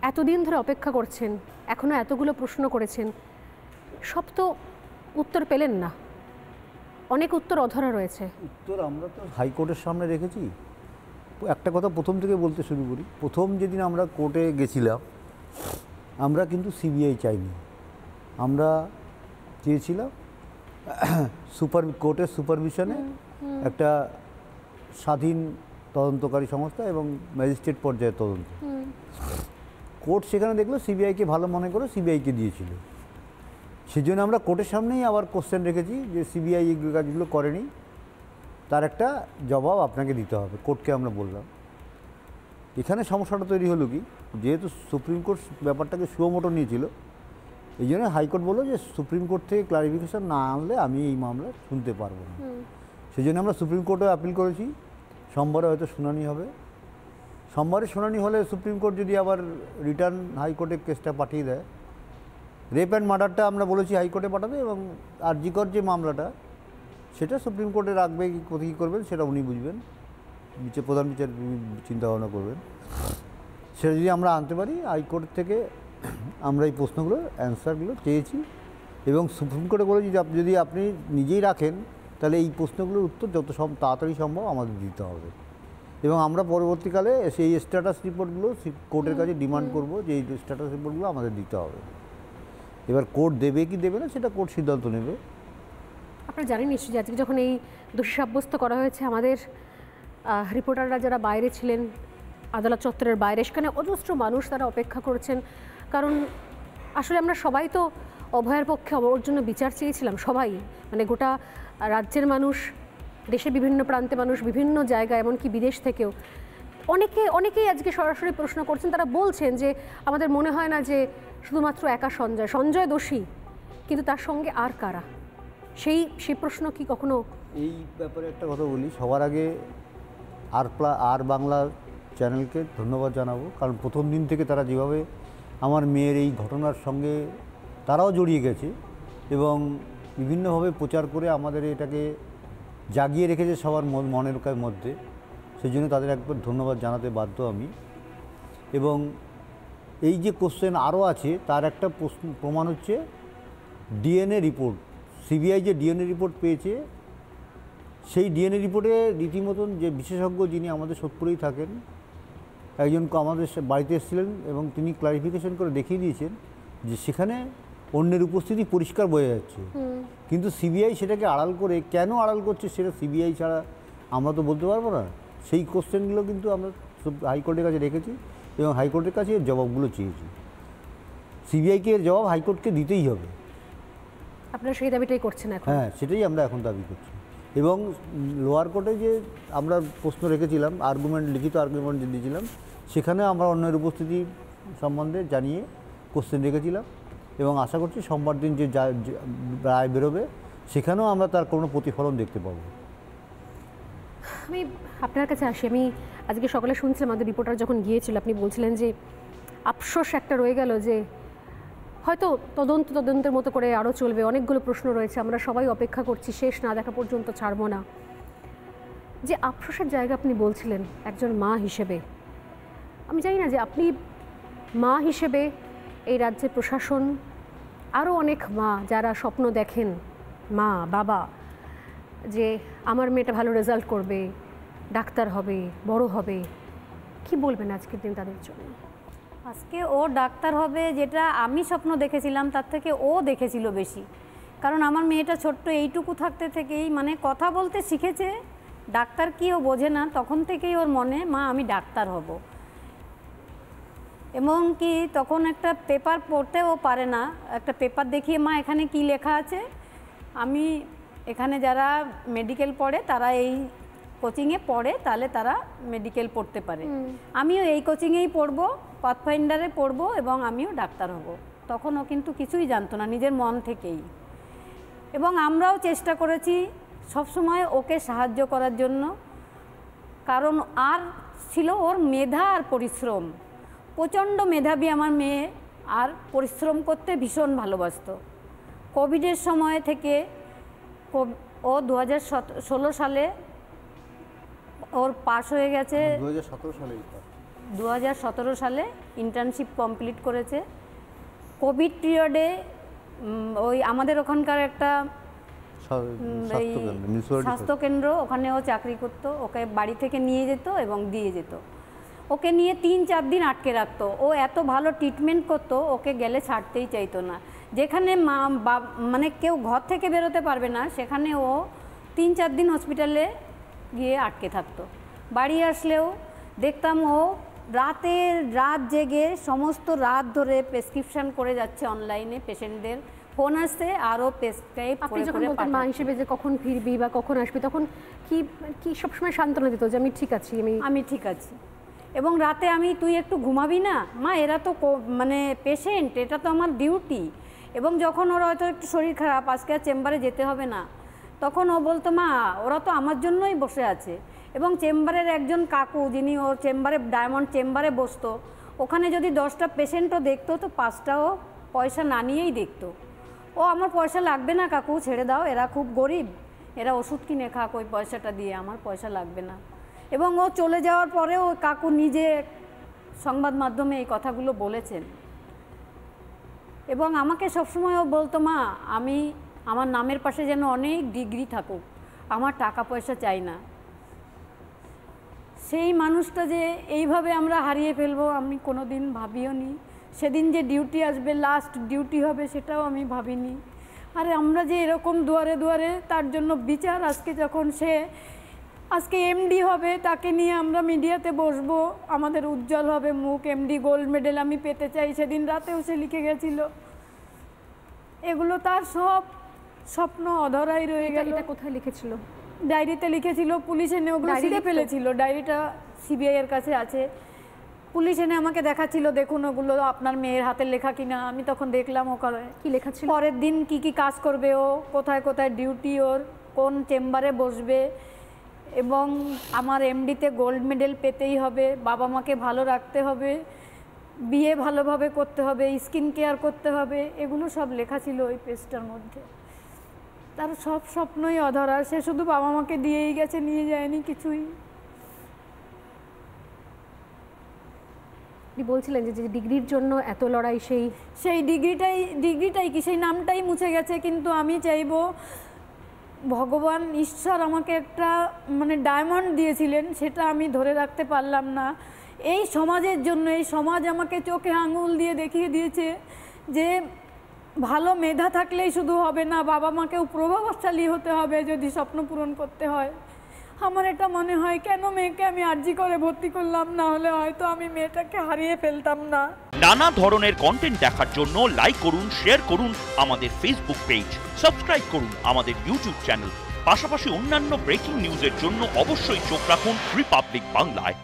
এতদিন ধরে অপেক্ষা করছেন, এখনো এতগুলো প্রশ্ন করেছেন, সব তো উত্তর পেলেন না, অনেক উত্তর অধরা রয়েছে। উত্তর আমরা তো হাইকোর্টের সামনে রেখেছি। একটা কথা প্রথম থেকে বলতে শুরু করি, প্রথম যেদিন আমরা কোর্টে গেছিলাম আমরা কিন্তু সিবিআই চাইনি, আমরা চেয়েছিলাম কোর্টের সুপারভিশনে একটা স্বাধীন তদন্তকারী সংস্থা এবং ম্যাজিস্ট্রেট পর্যায়ে তদন্ত। কোর্ট সেখানে দেখলো সিবিআইকে ভালো মনে করে সিবিআইকে দিয়েছিল। সেই জন্য আমরা কোর্টের সামনেই আবার কোশ্চেন রেখেছি যে সিবিআই এই কাজগুলো করেনি, তার একটা জবাব আপনাকে দিতে হবে, কোর্টকে আমরা বললাম। এখানে সমস্যাটা তৈরি হলো কি, যেহেতু সুপ্রিম কোর্ট ব্যাপারটাকে সুমোটো নিয়েছিল, এই জন্য হাইকোর্ট বললো যে সুপ্রিম কোর্ট থেকে ক্লারিফিকেশন না আনলে আমি এই মামলা শুনতে পারবো না। সেই জন্য আমরা সুপ্রিম কোর্টে আপিল করেছি, সোমবারে হয়তো শুনানি হবে। সোমবারে শুনানি হলে সুপ্রিম কোর্ট যদি আবার রিটার্ন হাইকোর্টে কেসটা পাঠিয়ে দেয়, রেপ অ্যান্ড মার্ডারটা আমরা বলেছি হাইকোর্টে পাঠাবে, এবং আরজিকর যে মামলাটা সেটা সুপ্রিম কোর্টে রাখবে কী করবেন সেটা উনি বুঝবেন, প্রধান বিচারপতি চিন্তাভাবনা করবেন। সেটা যদি আমরা আনতে পারি, হাইকোর্ট থেকে আমরা এই প্রশ্নগুলো অ্যান্সারগুলো চেয়েছি, এবং সুপ্রিম কোর্টে বলেছি যদি আপনি নিজেই রাখেন তাহলে এই প্রশ্নগুলোর উত্তর যত তাড়াতাড়ি সম্ভব আমাদের দিতে হবে, এবং আমরা পরবর্তীকালে সেই স্ট্যাটাস রিপোর্টগুলো কোর্টের কাছে ডিমান্ড করব যে এই স্ট্যাটাস রিপোর্টগুলো আমাদের দিতে হবে। এবার কোর্ট দেবে কি দেবে না সেটা কোর্ট সিদ্ধান্ত নেবে। আপনারা জানেন নিশ্চয়ই যে আজকে যখন এই দোষী সাব্যস্ত করা হয়েছে, আমাদের রিপোর্টাররা যারা বাইরে ছিলেন, আদালত চত্বরের বাইরে, সেখানে অজস্র মানুষ তারা অপেক্ষা করছেন। কারণ আসলে আমরা সবাই তো অভয়ের পক্ষে ওর জন্য বিচার চেয়েছিলাম, সবাই, মানে গোটা রাজ্যের মানুষ, দেশের বিভিন্ন প্রান্তে মানুষ, বিভিন্ন জায়গায়, এমনকি বিদেশ থেকেও অনেকেই আজকে সরাসরি প্রশ্ন করছেন। তারা বলছেন যে আমাদের মনে হয় না যে শুধুমাত্র একা সঞ্জয় দোষী, কিন্তু তার সঙ্গে আর কারা, সেই প্রশ্ন কি কখনো? এই ব্যাপারে একটা কথা বলি, সবার আগে আর বাংলা চ্যানেলকে ধন্যবাদ জানাবো, কারণ প্রথম দিন থেকে তারা যেভাবে আমার মেয়ের এই ঘটনার সঙ্গে তারাও জড়িয়ে গেছে এবং বিভিন্নভাবে প্রচার করে আমাদের এটাকে জাগিয়ে রেখেছে সবার মনের মধ্যে, সেই জন্য তাদের একবার ধন্যবাদ জানাতে বাধ্য আমি। এবং এই যে কোশ্চেন আরও আছে তার একটা প্রমাণ হচ্ছে ডিএনএ রিপোর্ট। সিবিআই যে ডিএনএ রিপোর্ট পেয়েছে, সেই ডিএনএ রিপোর্টে রীতিমতন যে বিশেষজ্ঞ যিনি আমাদের সোদপুরেই থাকেন, একজন আমাদের বাড়িতে এসেছিলেন এবং তিনি ক্লারিফিকেশন করে দেখিয়ে দিয়েছেন যে সেখানে অন্যের উপস্থিতি পরিষ্কার বোঝা যাচ্ছে। কিন্তু সিবিআই সেটাকে আড়াল করে, কেন আড়াল করছে সেটা সিবিআই ছাড়া আমরা তো বলতে পারবো না। সেই কোশ্চেনগুলো কিন্তু আমরা হাইকোর্টের কাছে রেখেছি এবং হাইকোর্টের কাছে এর জবাবগুলো চেয়েছি। সিবিআইকে এর জবাব হাইকোর্টকে দিতেই হবে। আপনারা সেই দাবিটাই করছেন এখন? হ্যাঁ, সেটাই আমরা এখন দাবি করছি। এবং লোয়ার কোর্টে যে আমরা প্রশ্ন রেখেছিলাম, লিখিত আর্গুমেন্ট দিয়েছিলাম, সেখানে আমরা অন্যের উপস্থিতি সম্বন্ধে জানিয়ে কোশ্চেন রেখেছিলাম এবং আশা করছি সোমবার দিন যে রায় বেরোবে সেখানেও আমরা তার কোনো প্রতিফলন দেখতে পাবো। আমি আপনার কাছে আসি। আমি আজকে সকালে শুনছিলাম, আমাদের রিপোর্টার যখন গিয়েছিল, আপনি বলছিলেন যে আফসোস একটা রয়ে গেল, যে হয়তো তদন্তের মতো করে আরও চলবে, অনেকগুলো প্রশ্ন রয়েছে, আমরা সবাই অপেক্ষা করছি, শেষ না দেখা পর্যন্ত ছাড়বো না। যে আফসোসের জায়গা আপনি বলছিলেন একজন মা হিসেবে, আমি জানি না যে আপনি মা হিসেবে এই রাজ্যের প্রশাসন, আরও অনেক মা যারা স্বপ্ন দেখেন, মা বাবা, যে আমার মেয়েটা ভালো রেজাল্ট করবে, ডাক্তার হবে, বড় হবে, কি বলবেন আজকের দিন তাদের জন্য? আজকে ও ডাক্তার হবে যেটা আমি স্বপ্ন দেখেছিলাম তার থেকে ও দেখেছিল বেশি। কারণ আমার মেয়েটা ছোট্ট এইটুকু থাকতে থেকেই মানে কথা বলতে শিখেছে, ডাক্তার কি ও বোঝে না, তখন থেকেই ওর মনে মা আমি ডাক্তার হব। এবং কি তখন একটা পেপার পড়তেও পারে না, একটা পেপার দেখিয়ে মা এখানে কি লেখা আছে, আমি এখানে যারা মেডিকেল পড়ে তারা এই কোচিংয়ে পড়ে, তাহলে তারা মেডিকেল পড়তে পারে, আমিও এই কোচিংয়েই পড়বো, পাথফাইন্ডারে পড়বো এবং আমিও ডাক্তার হব। তখন ও কিন্তু কিছুই জানতো না, নিজের মন থেকেই। এবং আমরাও চেষ্টা করেছি সবসময় ওকে সাহায্য করার জন্য, কারণ আর ছিল ওর মেধা আর পরিশ্রম, প্রচণ্ড মেধাবী আমার মেয়ে, আর পরিশ্রম করতে ভীষণ ভালোবাসতো। কোভিডের সময় থেকে ও 2016 সালে ওর পাস হয়ে গেছে, 2017 সালে 2017 সালে ইন্টার্নশিপ কমপ্লিট করেছে। কোভিড পিরিয়ডে ওই আমাদের ওখানকার একটা স্বাস্থ্যকেন্দ্র, ওখানে ও চাকরি করতো, ওকে বাড়ি থেকে নিয়ে যেত এবং দিয়ে যেত। ওকে নিয়ে 3-4 দিন আটকে রাখতো। ও এত ভালো ট্রিটমেন্ট করতো, ওকে গেলে ছাড়তেই চাইতো না। যেখানে মানে কেউ ঘর থেকে বেরোতে পারবে না, সেখানে ও 3-4 দিন হসপিটালে গিয়ে আটকে থাকতো। বাড়ি আসলেও দেখতাম ও রাত জেগে সমস্ত রাত ধরে প্রেসক্রিপশন করে যাচ্ছে অনলাইনে, পেশেন্টদের ফোন আসছে আরও প্রেসক্রাইব আপনি যখন বলতেন মা হিসেবে যে কখন ফিরবি বা কখন আসবি, তখন কি সবসময় সান্ত্বনা দিত যে আমি ঠিক আছি, আমি ঠিক আছি। এবং রাতে তুই একটু ঘুমাবি না মা, এরা তো মানে পেশেন্ট, এটা তো আমার ডিউটি। এবং যখন ওর হয়তো একটু শরীর খারাপ, আজকে আর চেম্বারে যেতে হবে না, তখন ও বলতো মা ওরা তো আমার জন্যই বসে আছে। এবং চেম্বারের একজন কাকু, যিনি ওর চেম্বারে ডায়মন্ড চেম্বারে বসতো, ওখানে যদি 10টা পেশেন্টও দেখতো তো 5টাও পয়সা না নিয়েই দেখতো। ও আমার পয়সা লাগবে না কাকু, ছেড়ে দাও, এরা খুব গরিব, এরা ওষুধ কিনে খাক ওই পয়সাটা দিয়ে, আমার পয়সা লাগবে না। এবং ও চলে যাওয়ার পরেও কাকু নিজে সংবাদ মাধ্যমে এই কথাগুলো বলেছেন। এবং আমাকে সবসময় ও বলতো মা আমার নামের পাশে যেন অনেক ডিগ্রি থাকুক, আমার টাকা পয়সা চাই না। সেই মানুষটা যে এইভাবে আমরা হারিয়ে ফেলবো আমি কোনো দিন ভাবিও নি। সেদিন যে ডিউটি আসবে, লাস্ট ডিউটি হবে, সেটাও আমি ভাবিনি। আরে আমরা যে এরকম দুয়ারে দুয়ারে তার জন্য বিচার, আজকে এমডি হবে, তাকে নিয়ে আমরা মিডিয়াতে বসবো, আমাদের উজ্জ্বল হবে মুখ, এমডি গোল্ড মেডেল আমি পেতে চাই, সেদিন রাতেও সে লিখে গেছিল। এগুলো তার সব স্বপ্ন অধরাই রয়ে গেল। এটা কোথায় লিখেছিল? ডায়েরিতে লিখেছিল, পুলিশ এনে ওগুলো ছিঁড়ে ফেলেছিল। ডায়েরিটা সিবিআই এর কাছে আছে। পুলিশ এনে আমাকে দেখাচ্ছিল, দেখুন ওগুলো আপনার মেয়ের হাতের লেখা কিনা। আমি তখন দেখলাম ওখানে কি লেখা ছিল, পরের দিন কি কাজ করবে ও, কোথায় কোথায় ডিউটি ওর, কোন চেম্বারে বসবে, এবং আমার এমডিতে গোল্ড মেডেল পেতেই হবে, বাবা মাকে ভালো রাখতে হবে, বিয়ে ভালোভাবে করতে হবে, স্কিন কেয়ার করতে হবে, এগুলো সব লেখা ছিল ওই পেজটার মধ্যে। তার সব স্বপ্নই অধরা, সে শুধু বাবা মাকে দিয়েই গেছে, নিয়ে যায়নি কিছুই। আপনি বলছিলেন যে ডিগ্রির জন্য এত লড়াই, সেই ডিগ্রিটাই কি, সেই নামটাই মুছে গেছে। কিন্তু আমি চাইবো ভগবান ঈশ্বর আমাকে একটা মানে ডায়মন্ড দিয়েছিলেন, সেটা আমি ধরে রাখতে পারলাম না। এই সমাজের জন্য, এই সমাজ আমাকে চোখে আঙুল দিয়ে দেখিয়ে দিয়েছে যে ভালো মেধা থাকলেই শুধু হবে না, বাবা মাকেও প্রভাবশালী হতে হবে যদি স্বপ্ন পূরণ করতে হয়। আমার এটা মনে হয় কেন মেয়েকে আমি আরজি করে ভর্তি করলাম, না হলে হয়তো আমি মেয়েটাকে হারিয়ে ফেলতাম না। নানা ধরনের কন্টেন্ট দেখার জন্য লাইক করুন, শেয়ার করুন আমাদের ফেসবুক পেজ, সাবস্ক্রাইব করুন আমাদের ইউটিউব চ্যানেল। পাশাপাশি অন্যান্য ব্রেকিং নিউজের জন্য অবশ্যই চোখ রাখুন রিপাবলিক বাংলায়।